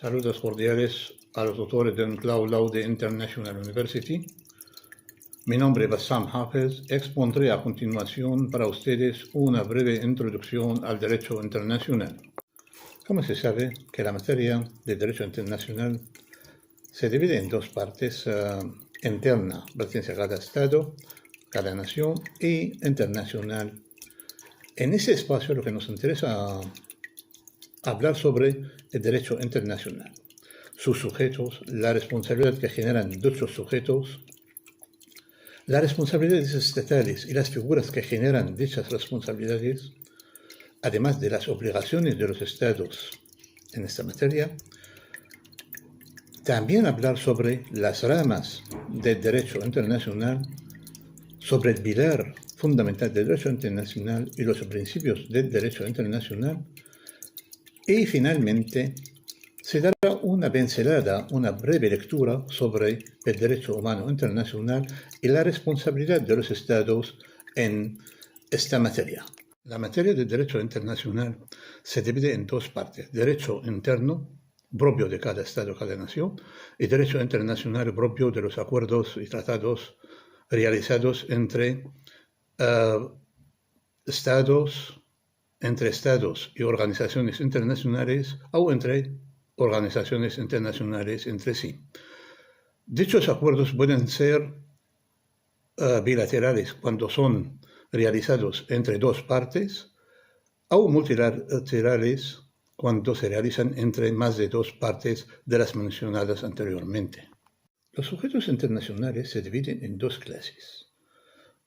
Saludos cordiales a los autores de Cloud Laude International University. Mi nombre es Bassam Hafez. Expondré a continuación para ustedes una breve introducción al derecho internacional. Como se sabe que la materia de derecho internacional se divide en dos partes, interna, pertenece a cada Estado, cada nación, y internacional. En ese espacio lo que nos interesa hablar sobre el derecho internacional, sus sujetos, la responsabilidad que generan dichos sujetos, las responsabilidades estatales y las figuras que generan dichas responsabilidades, además de las obligaciones de los estados en esta materia. También hablar sobre las ramas del derecho internacional, sobre el pilar fundamental del derecho internacional y los principios del derecho internacional. Y finalmente, se dará una pincelada, una breve lectura sobre el derecho humano internacional y la responsabilidad de los estados en esta materia. La materia del derecho internacional se divide en dos partes: derecho interno, propio de cada estado, cada nación, y derecho internacional propio de los acuerdos y tratados realizados entre estados y organizaciones internacionales o entre organizaciones internacionales entre sí. Dichos acuerdos pueden ser bilaterales cuando son realizados entre dos partes o multilaterales cuando se realizan entre más de dos partes de las mencionadas anteriormente. Los sujetos internacionales se dividen en dos clases: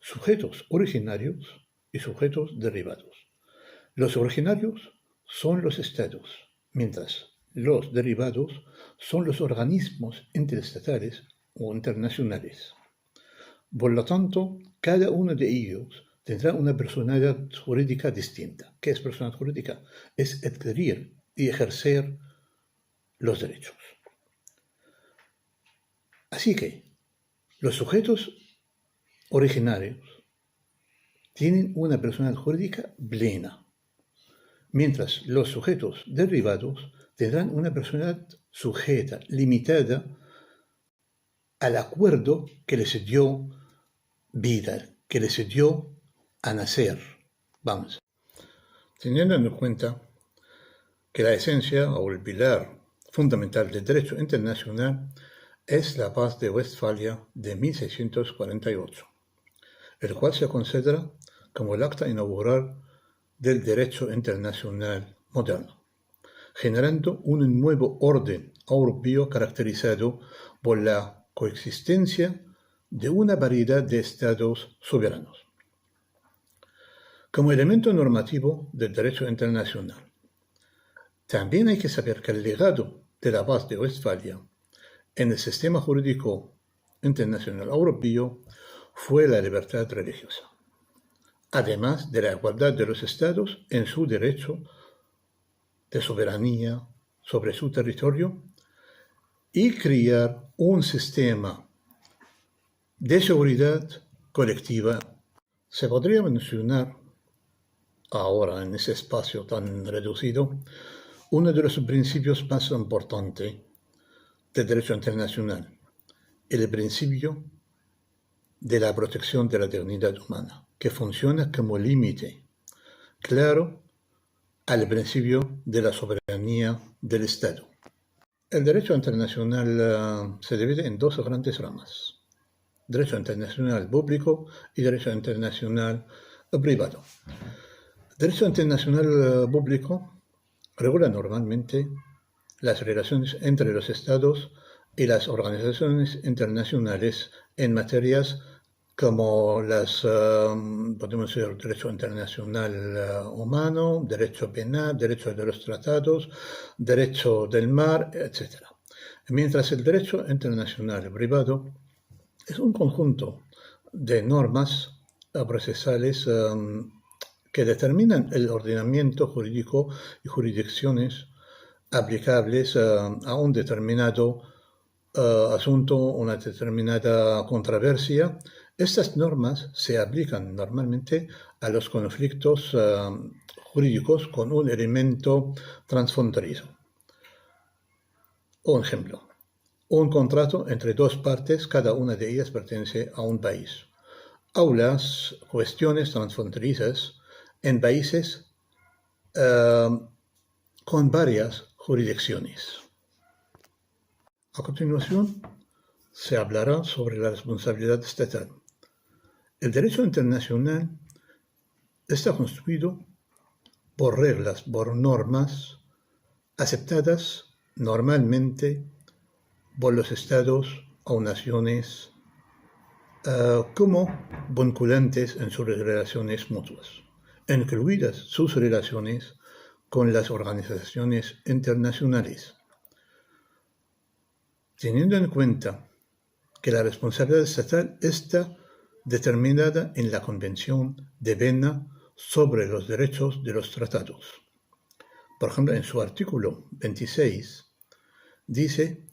sujetos originarios y sujetos derivados. Los originarios son los estados, mientras los derivados son los organismos interestatales o internacionales. Por lo tanto, cada uno de ellos tendrá una personalidad jurídica distinta. ¿Qué es personalidad jurídica? Es adquirir y ejercer los derechos. Así que los sujetos originarios tienen una personalidad jurídica plena, mientras los sujetos derivados tendrán una personalidad sujeta, limitada al acuerdo que les dio vida, que les dio a nacer. Vamos. Teniendo en cuenta que la esencia o el pilar fundamental del derecho internacional es la Paz de Westfalia de 1648, el cual se considera como el acta inaugural del derecho internacional moderno, generando un nuevo orden europeo caracterizado por la coexistencia de una variedad de estados soberanos. Como elemento normativo del derecho internacional, también hay que saber que el legado de la Paz de Westfalia en el sistema jurídico internacional europeo fue la libertad religiosa, además de la igualdad de los estados en su derecho de soberanía sobre su territorio y crear un sistema de seguridad colectiva. Se podría mencionar ahora, en ese espacio tan reducido, uno de los principios más importantes del derecho internacional, el principio de la protección de la dignidad humana, que funciona como límite claro al principio de la soberanía del Estado. El derecho internacional se divide en dos grandes ramas: derecho internacional público y derecho internacional privado. Derecho internacional público regula normalmente las relaciones entre los estados y las organizaciones internacionales en materias como podemos decir, derecho internacional humano, derecho penal, derecho de los tratados, derecho del mar, etc. Mientras el derecho internacional privado es un conjunto de normas procesales que determinan el ordenamiento jurídico y jurisdicciones aplicables a un determinado asunto, una determinada controversia. Estas normas se aplican normalmente a los conflictos jurídicos con un elemento transfronterizo. Un ejemplo, un contrato entre dos partes, cada una de ellas pertenece a un país, o las cuestiones transfronterizas en países con varias jurisdicciones. A continuación, se hablará sobre la responsabilidad estatal. El derecho internacional está construido por reglas, por normas aceptadas normalmente por los estados o naciones como vinculantes en sus relaciones mutuas, incluidas sus relaciones con las organizaciones internacionales. Teniendo en cuenta que la responsabilidad estatal está determinada en la Convención de Viena sobre los derechos de los tratados. Por ejemplo, en su artículo 26 dice: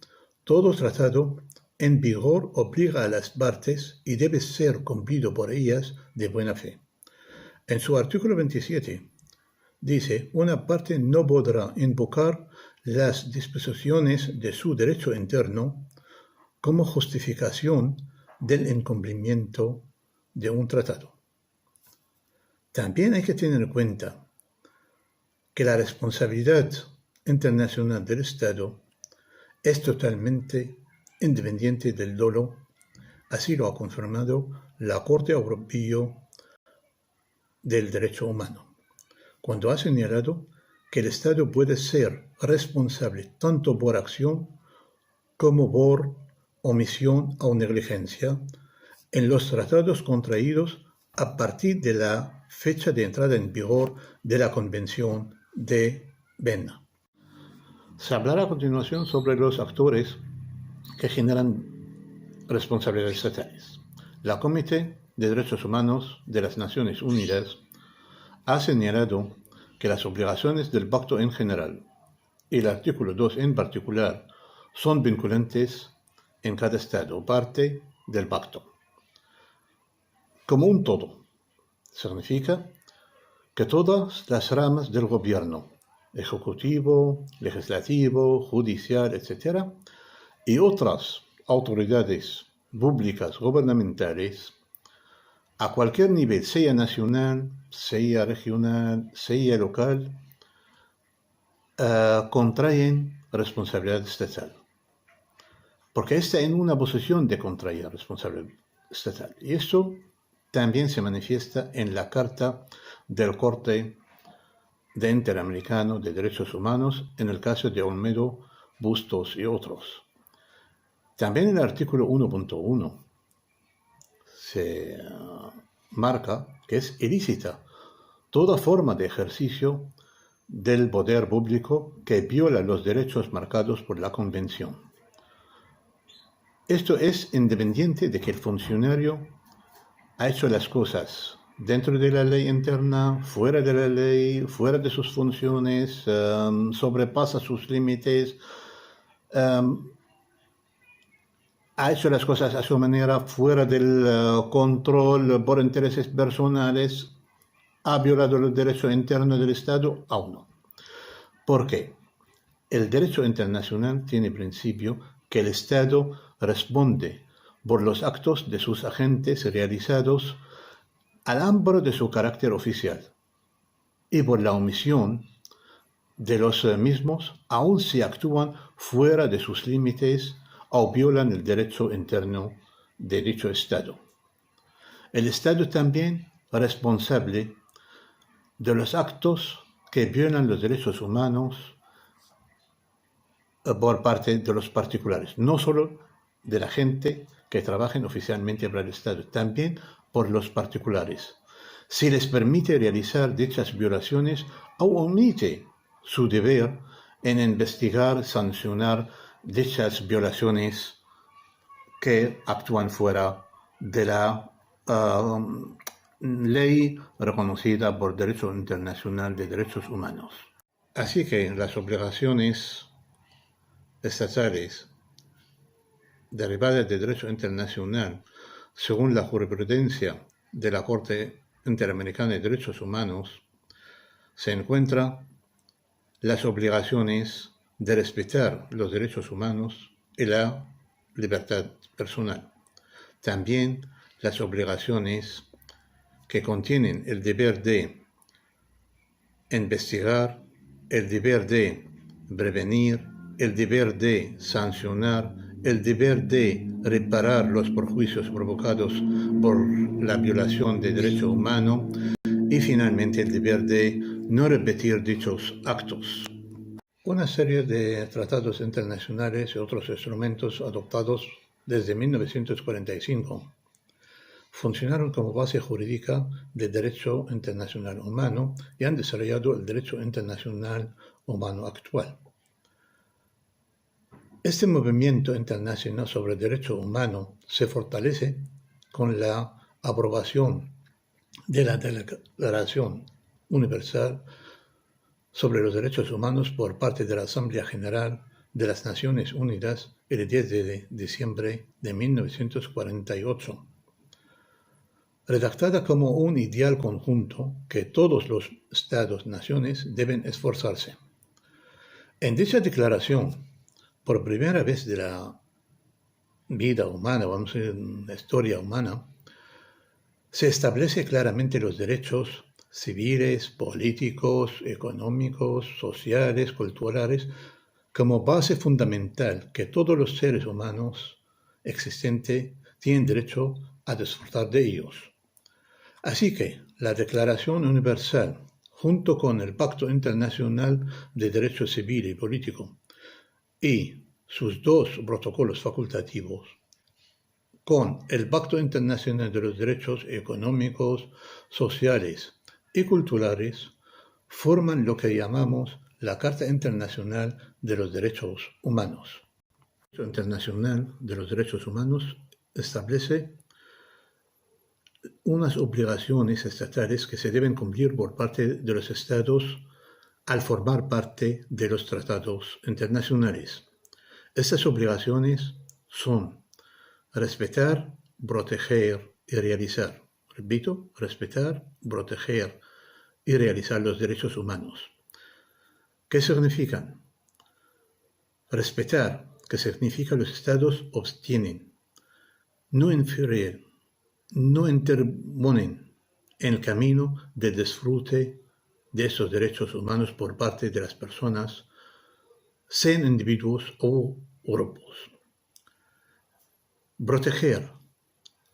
todo tratado en vigor obliga a las partes y debe ser cumplido por ellas de buena fe. En su artículo 27 dice: una parte no podrá invocar las disposiciones de su derecho interno como justificación del incumplimiento de un tratado. También hay que tener en cuenta que la responsabilidad internacional del Estado es totalmente independiente del dolo, así lo ha confirmado la Corte Europea del Derecho Humano, cuando ha señalado que el Estado puede ser responsable tanto por acción como por omisión o negligencia en los tratados contraídos a partir de la fecha de entrada en vigor de la Convención de Viena. Se hablará a continuación sobre los actores que generan responsabilidades estatales. La Comité de Derechos Humanos de las Naciones Unidas ha señalado que las obligaciones del pacto en general y el artículo 2 en particular son vinculantes en cada Estado o parte del pacto. Como un todo, significa que todas las ramas del gobierno, ejecutivo, legislativo, judicial, etc., y otras autoridades públicas gubernamentales, a cualquier nivel, sea nacional, sea regional, sea local, contraen responsabilidad estatal. Porque está en una posición de contraer responsabilidad estatal. Y eso también se manifiesta en la Carta del Corte Interamericano de Derechos Humanos en el caso de Olmedo, Bustos y otros. También en el artículo 1.1 se marca que es ilícita toda forma de ejercicio del poder público que viola los derechos marcados por la Convención. Esto es independiente de que el funcionario ha hecho las cosas dentro de la ley interna, fuera de la ley, fuera de sus funciones, sobrepasa sus límites, ha hecho las cosas a su manera, fuera del control por intereses personales, ha violado los derechos internos del Estado, aún no. ¿Por qué? El derecho internacional tiene principio que el Estado responde por los actos de sus agentes realizados al amparo de su carácter oficial y por la omisión de los mismos, aun si actúan fuera de sus límites o violan el derecho interno de dicho Estado. El Estado también es responsable de los actos que violan los derechos humanos por parte de los particulares, no solo de la gente que trabajen oficialmente para el Estado, también por los particulares, si les permite realizar dichas violaciones o omite su deber en investigar, sancionar dichas violaciones que actúan fuera de la ley reconocida por Derecho Internacional de Derechos Humanos. Así que las obligaciones estatales derivadas de derecho internacional, según la jurisprudencia de la Corte Interamericana de Derechos Humanos, se encuentran las obligaciones de respetar los derechos humanos y la libertad personal. También las obligaciones que contienen el deber de investigar, el deber de prevenir, el deber de sancionar, el deber de reparar los perjuicios provocados por la violación de derechos humanos y finalmente el deber de no repetir dichos actos. Una serie de tratados internacionales y otros instrumentos adoptados desde 1945 funcionaron como base jurídica del derecho internacional humano y han desarrollado el derecho internacional humano actual. Este movimiento internacional sobre el derecho humano se fortalece con la aprobación de la Declaración Universal sobre los Derechos Humanos por parte de la Asamblea General de las Naciones Unidas el 10 de diciembre de 1948. Redactada como un ideal conjunto que todos los Estados-naciones deben esforzarse. En dicha declaración, por primera vez de la vida humana, vamos a decir, la historia humana, se establece claramente los derechos civiles, políticos, económicos, sociales, culturales, como base fundamental que todos los seres humanos existentes tienen derecho a disfrutar de ellos. Así que la Declaración Universal, junto con el Pacto Internacional de Derecho Civil y Político y sus dos protocolos facultativos, con el Pacto Internacional de los Derechos Económicos, Sociales y Culturales, forman lo que llamamos la Carta Internacional de los Derechos Humanos. El Pacto Internacional de los Derechos Humanos establece unas obligaciones estatales que se deben cumplir por parte de los estados al formar parte de los tratados internacionales. Estas obligaciones son respetar, proteger y realizar. Repito, respetar, proteger y realizar los derechos humanos. ¿Qué significan? Respetar, que significa los estados obtienen, no infieren, no interponen en el camino de disfrute de esos derechos humanos por parte de las personas, sean individuos o grupos. Proteger.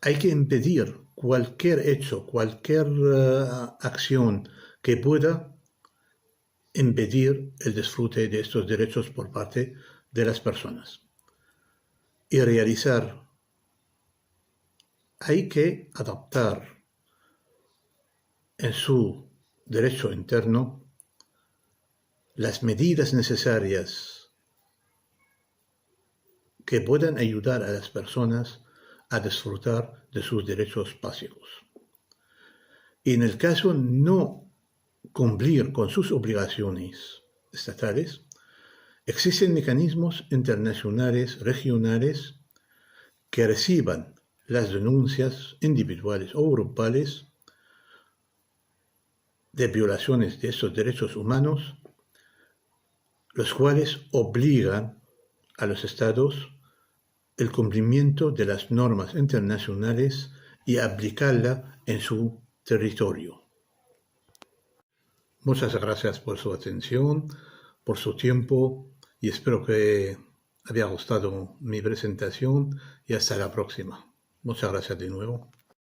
Hay que impedir cualquier hecho, cualquier acción que pueda impedir el disfrute de estos derechos por parte de las personas. Y realizar. Hay que adaptar en su derecho interno las medidas necesarias que puedan ayudar a las personas a disfrutar de sus derechos básicos. Y en el caso no cumplir con sus obligaciones estatales, existen mecanismos internacionales, regionales, que reciban las denuncias individuales o grupales de violaciones de estos derechos humanos, los cuales obligan a los estados el cumplimiento de las normas internacionales y aplicarla en su territorio. Muchas gracias por su atención, por su tiempo y espero que haya gustado mi presentación y hasta la próxima. Muchas gracias de nuevo.